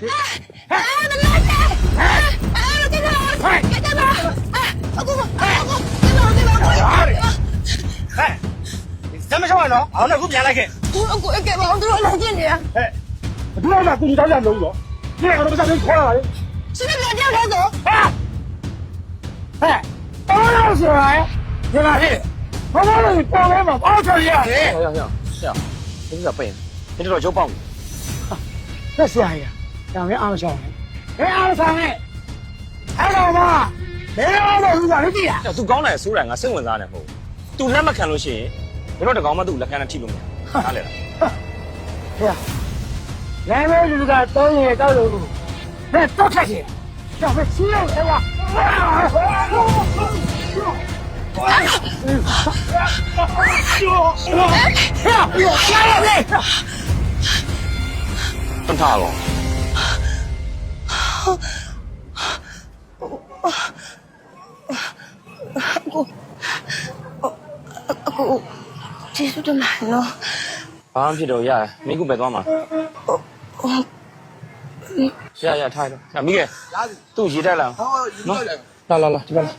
咱们上完了，好，那给我变来开。我给吧，我都冷静点。哎，不要那故意找人弄着，你两个都不想人拖了。现在别掉头走。哎，当然是哎，你看嘿，我让你帮我嘛，帮着你。行，是啊，你这背，你这老酒帮我。这是哎呀，两位俺小的，哎俺三位，还老嘛，没俺老是咋的地啊？သူကောင်းတယ်ဆိုးတယ်ငါစိတ်ဝင်စားတယ်မဟုတ်။ तू လက်မခံလို့ရှိရင်ဘယ်တော့တကောင်မှသူ့လက်ခံနဲ့ထိလို့မရ။နားလေလား 是呀，来面就是个导演导演路，来多客气，要不谁要来哇？真差了。我结束的慢了。ဘာမှဖြစ်တော့ရတယ်။မိကုပဲသွားမှာ။ရထားရ။မိကဲသူ့ရေတက်လာ။နော်။လာဒီဘက်လာ